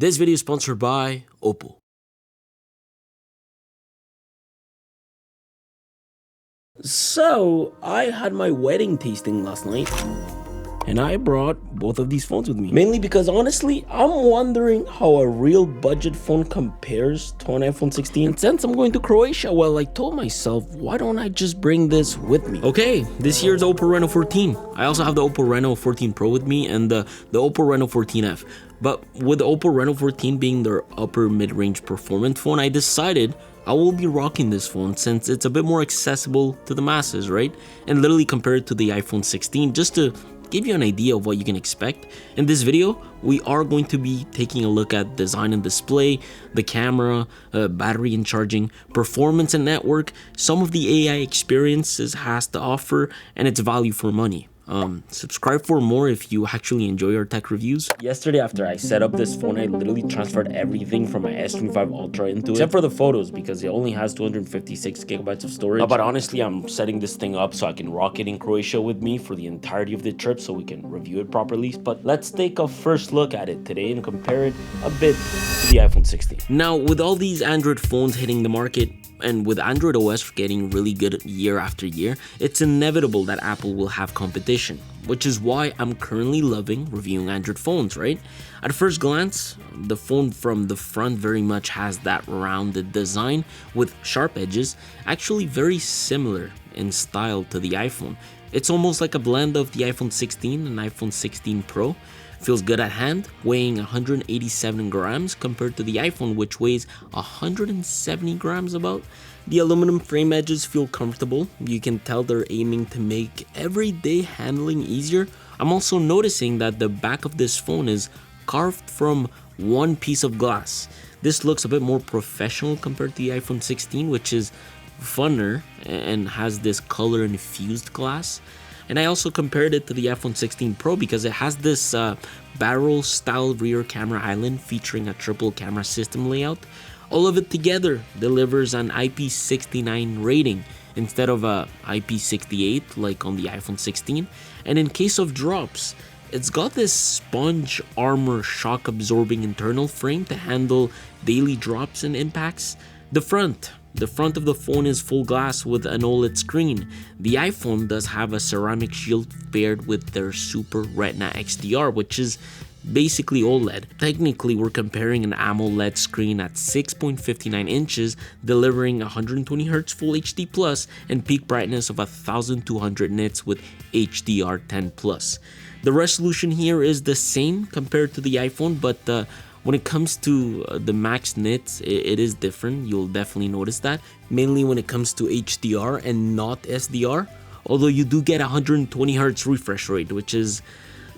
This video is sponsored by OPPO. So, I had my wedding tasting last night, and I brought both of these phones with me. Mainly because honestly, I'm wondering how a real budget phone compares to an iPhone 16. And since I'm going to Croatia, well, I told myself, why don't I just bring this with me? Okay, this here's the OPPO Reno14. I also have the OPPO Reno14 Pro with me and the OPPO Reno14F. But with the OPPO Reno14 being their upper mid-range performance phone, I decided I will be rocking this phone since it's a bit more accessible to the masses, right? And literally compare it to the iPhone 16 just to give you an idea of what you can expect. In this video, we are going to be taking a look at design and display, the camera, battery and charging, performance and network, some of the AI experiences has to offer, and its value for money. Subscribe for more if you actually enjoy our tech reviews. Yesterday after I set up this phone, I literally transferred everything from my S25 Ultra into it, except for the photos because it only has 256 gigabytes of storage. But honestly, I'm setting this thing up so I can rock it in Croatia with me for the entirety of the trip so we can review it properly. But let's take a first look at it today and compare it a bit to the iPhone 16. Now, with all these Android phones hitting the market, and with Android OS getting really good year after year, it's inevitable that Apple will have competition, which is why I'm currently loving reviewing Android phones, right? At first glance, the phone from the front very much has that rounded design with sharp edges, actually very similar in style to the iPhone. It's almost like a blend of the iPhone 16 and iPhone 16 Pro. Feels good at hand, weighing 187 grams compared to the iPhone, which weighs 170 grams about. The aluminum frame edges feel comfortable. You can tell they're aiming to make everyday handling easier. I'm also noticing that the back of this phone is carved from one piece of glass. This looks a bit more professional compared to the iPhone 16, which is funner and has this color infused glass. And I also compared it to the iPhone 16 Pro because it has this barrel style rear camera island featuring a triple camera system layout. All of it together delivers an IP69 rating instead of a IP68 like on the iPhone 16. And in case of drops, it's got this sponge armor shock absorbing internal frame to handle daily drops and impacts. The front of the phone is full glass with an OLED screen. The iPhone does have a ceramic shield paired with their Super Retina XDR, which is basically OLED. Technically, we're comparing an AMOLED screen at 6.59 inches, delivering 120Hz Full HD Plus and peak brightness of 1200 nits with HDR10 Plus. The resolution here is the same compared to the iPhone, but when it comes to the max nits, it is different. You'll definitely notice that, mainly when it comes to HDR and not SDR, although you do get 120Hz refresh rate, which is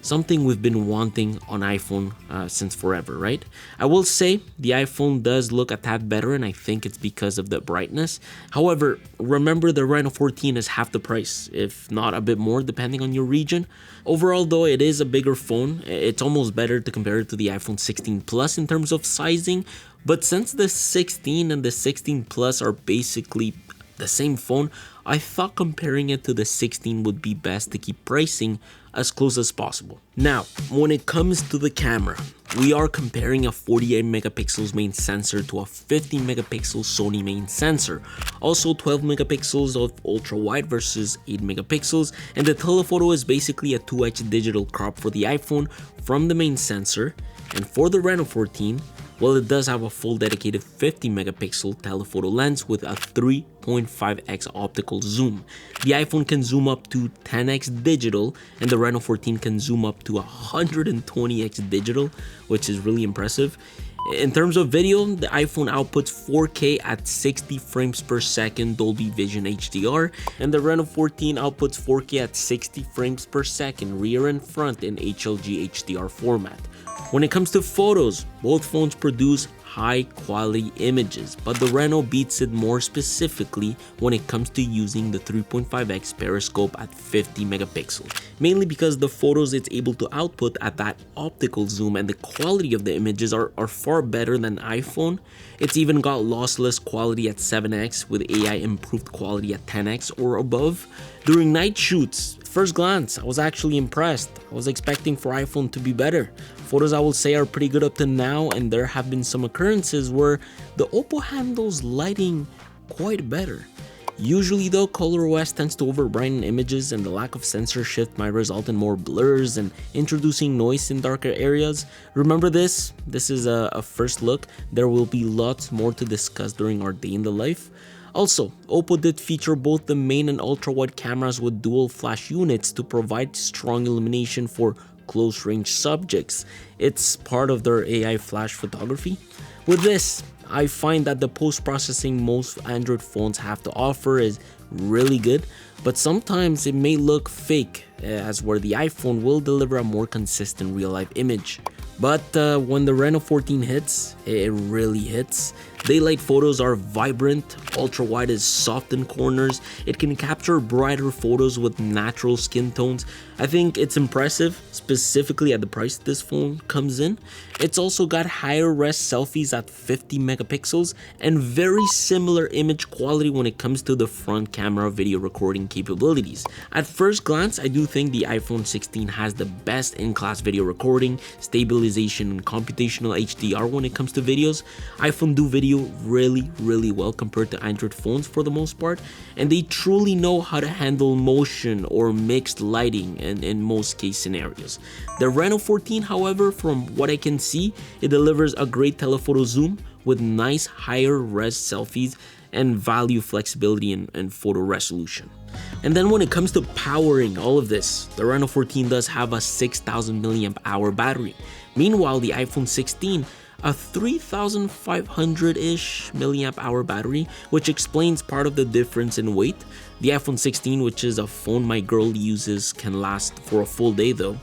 something we've been wanting on iPhone since forever, right? I will say the iPhone does look a tad better, and I think it's because of the brightness. However, remember the Reno14 is half the price, if not a bit more depending on your region. Overall though, it is a bigger phone. It's almost better to compare it to the iPhone 16 Plus in terms of sizing, but since the 16 and the 16 Plus are basically the same phone, I thought comparing it to the 16 would be best to keep pricing as close as possible. Now, when it comes to the camera, we are comparing a 48 megapixels main sensor to a 50 megapixel Sony main sensor. Also 12 megapixels of ultra wide versus 8 megapixels, and the telephoto is basically a 2x digital crop for the iPhone from the main sensor. And for the Reno14, well, it does have a full dedicated 50 megapixel telephoto lens with a 3.5x optical zoom. The iPhone can zoom up to 10x digital, and the Reno14 can zoom up to 120x digital, which is really impressive. In terms of video, the iPhone outputs 4K at 60 frames per second Dolby Vision HDR, and the Reno14 outputs 4K at 60 frames per second rear and front in HLG HDR format. When it comes to photos, both phones produce high quality images, but the Reno beats it more specifically when it comes to using the 3.5x periscope at 50 megapixels, mainly because the photos it's able to output at that optical zoom and the quality of the images are far better than iPhone. It's even got lossless quality at 7x with AI improved quality at 10x or above. During night shoots, first glance, I was actually impressed. I was expecting for iPhone to be better. Photos I will say are pretty good up to now, and there have been some occurrences where the OPPO handles lighting quite better. Usually though, ColorOS tends to over-brighten images, and the lack of sensor shift might result in more blurs and introducing noise in darker areas. Remember this is a first look. There will be lots more to discuss during our day in the life. Also, OPPO did feature both the main and ultra-wide cameras with dual flash units to provide strong illumination for close-range subjects. It's part of their AI flash photography. With this, I find that the post-processing most Android phones have to offer is really good, but sometimes it may look fake, as where the iPhone will deliver a more consistent real-life image. But when the Reno14 hits, it really hits. Daylight photos are vibrant, ultra-wide is soft in corners, it can capture brighter photos with natural skin tones. I think it's impressive, specifically at the price this phone comes in. It's also got higher res selfies at 50 megapixels and very similar image quality when it comes to the front camera video recording capabilities. At first glance, I do think the iPhone 16 has the best in-class video recording, stabilization, and computational HDR when it comes to videos. iPhone do video really well compared to Android phones for the most part, and they truly know how to handle motion or mixed lighting in most case scenarios. The Reno14, however, from what I can see, it delivers a great telephoto zoom with nice higher res selfies and value flexibility and photo resolution. And then when it comes to powering all of this, the Reno14 does have a 6,000 milliamp hour battery. Meanwhile, the iPhone 16 a 3,500-ish milliamp hour battery, which explains part of the difference in weight. The iPhone 16, which is a phone my girl uses, can last for a full day though.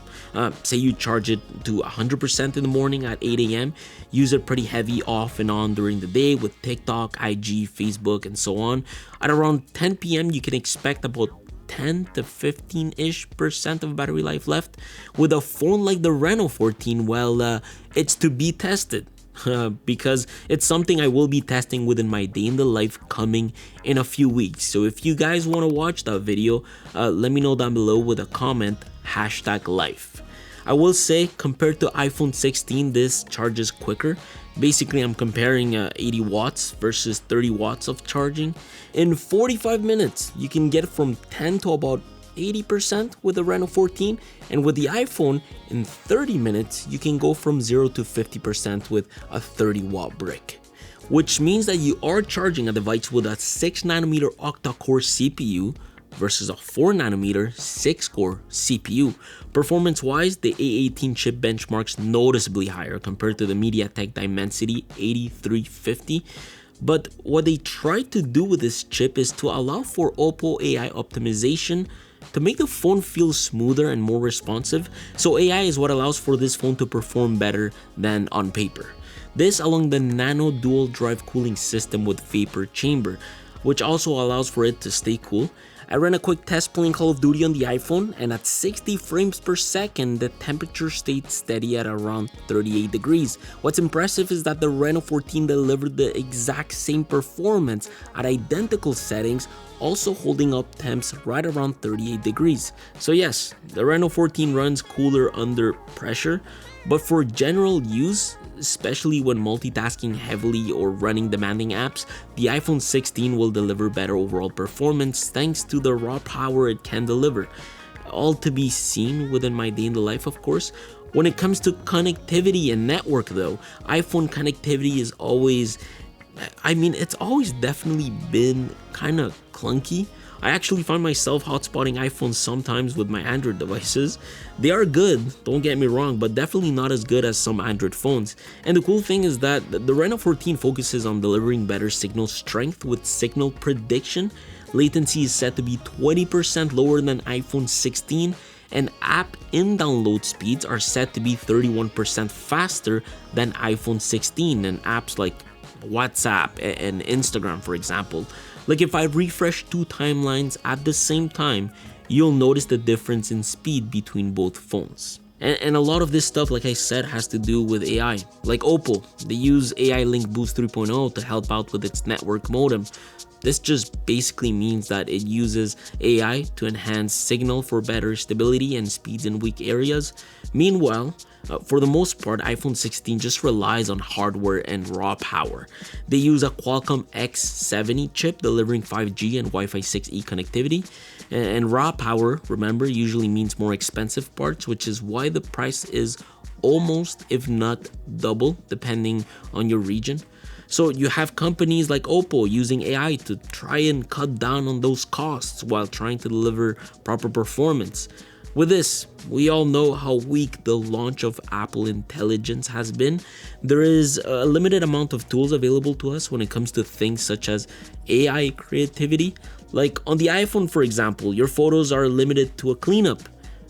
Say you charge it to 100% in the morning at 8 a.m, use it pretty heavy off and on during the day with TikTok, IG, Facebook, and so on. At around 10 p.m, you can expect about 10 to 15-ish% of battery life left. With a phone like the Reno14, well, it's to be tested. Because it's something I will be testing within my day in the life coming in a few weeks. So if you guys want to watch that video, let me know down below with a comment, #life. I will say, compared to iPhone 16, this charges quicker. Basically, I'm comparing 80 watts versus 30 watts of charging. In 45 minutes, you can get from 10 to about 80% with the Reno14, and with the iPhone, in 30 minutes, you can go from 0 to 50% with a 30-watt brick. Which means that you are charging a device with a 6nm octa-core CPU versus a 4nm 6-core CPU. Performance-wise, the A18 chip benchmarks noticeably higher compared to the MediaTek Dimensity 8350. But what they tried to do with this chip is to allow for OPPO AI optimization to make the phone feel smoother and more responsive. So AI is what allows for this phone to perform better than on paper. This along the nano dual drive cooling system with vapor chamber, which also allows for it to stay cool. I ran a quick test playing Call of Duty on the iPhone, and at 60 frames per second, the temperature stayed steady at around 38 degrees. What's impressive is that the Reno14 delivered the exact same performance at identical settings, also holding up temps right around 38 degrees. So yes, the Reno14 runs cooler under pressure, but for general use, especially when multitasking heavily or running demanding apps, the iPhone 16 will deliver better overall performance thanks to the raw power it can deliver. All to be seen within my day in the life, of course. When it comes to connectivity and network though, iPhone connectivity is always, it's always definitely been kind of clunky. I actually find myself hotspotting iPhones sometimes with my Android devices. They are good, don't get me wrong, but definitely not as good as some Android phones. And the cool thing is that the Reno14 focuses on delivering better signal strength with signal prediction. Latency is set to be 20% lower than iPhone 16, and app in-download speeds are set to be 31% faster than iPhone 16 and apps like WhatsApp and Instagram, for example. Like if I refresh two timelines at the same time, you'll notice the difference in speed between both phones. And a lot of this stuff, like I said, has to do with AI. Like OPPO, they use AI Link Boost 3.0 to help out with its network modem. This just basically means that it uses AI to enhance signal for better stability and speeds in weak areas. Meanwhile, for the most part, iPhone 16 just relies on hardware and raw power. They use a Qualcomm X70 chip delivering 5G and Wi-Fi 6E connectivity. And raw power, remember, usually means more expensive parts, which is why the price is almost, if not double, depending on your region. So you have companies like OPPO using AI to try and cut down on those costs while trying to deliver proper performance. With this, we all know how weak the launch of Apple Intelligence has been. There is a limited amount of tools available to us when it comes to things such as AI creativity. Like on the iPhone, for example, your photos are limited to a cleanup,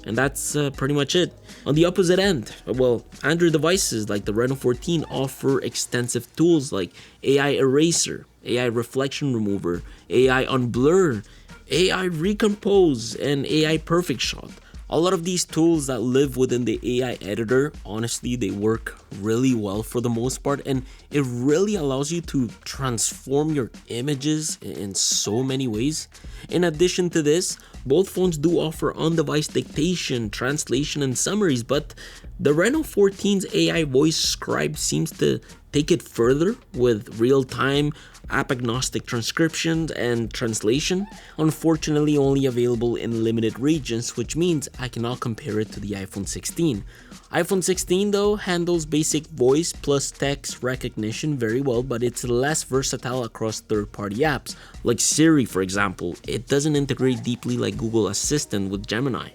and that's pretty much it. On the opposite end, well, Android devices like the Reno14 offer extensive tools like AI Eraser, AI Reflection Remover, AI Unblur, AI Recompose, and AI Perfect Shot. A lot of these tools that live within the AI editor, honestly, they work really well for the most part, and it really allows you to transform your images in so many ways. In addition to this, both phones do offer on-device dictation, translation, and summaries, but the Reno14's AI voice scribe seems to take it further with real-time app-agnostic transcription and translation. Unfortunately, only available in limited regions, which means I cannot compare it to the iPhone 16. iPhone 16 though handles basic voice plus text recognition very well, but it's less versatile across third-party apps. Like Siri, for example, it doesn't integrate deeply like Google Assistant with Gemini.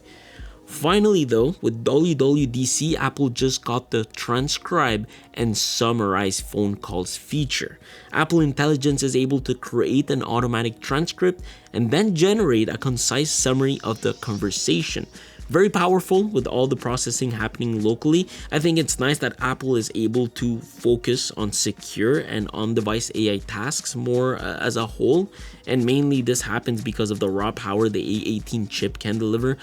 Finally though, with WWDC, Apple just got the transcribe and summarize phone calls feature. Apple Intelligence is able to create an automatic transcript and then generate a concise summary of the conversation. Very powerful with all the processing happening locally. I think it's nice that Apple is able to focus on secure and on-device AI tasks more as a whole, and mainly this happens because of the raw power the A18 chip can deliver.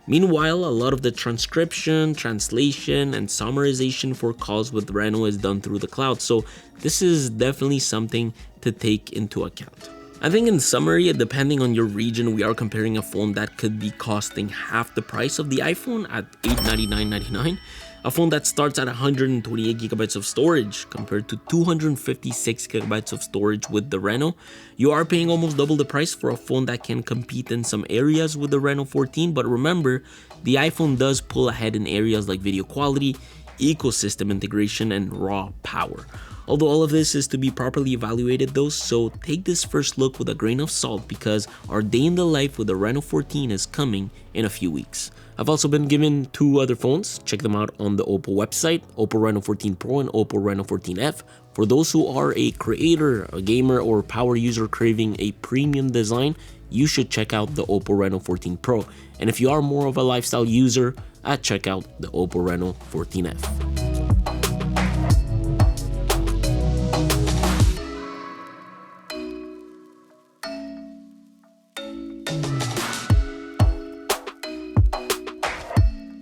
Meanwhile, a lot of the transcription, translation, and summarization for calls with Reno is done through the cloud, so this is definitely something to take into account. I think in summary, depending on your region, we are comparing a phone that could be costing half the price of the iPhone at $899.99, a phone that starts at 128 gigabytes of storage compared to 256 gigabytes of storage with the Reno. You are paying almost double the price for a phone that can compete in some areas with the Reno14, but remember, the iPhone does pull ahead in areas like video quality, ecosystem integration, and raw power. Although all of this is to be properly evaluated though, so take this first look with a grain of salt because our day in the life with the Reno14 is coming in a few weeks. I've also been given two other phones. Check them out on the OPPO website, OPPO Reno14 Pro and OPPO Reno14F. For those who are a creator, a gamer, or power user craving a premium design, you should check out the OPPO Reno14 Pro. And if you are more of a lifestyle user, check out the OPPO Reno14F.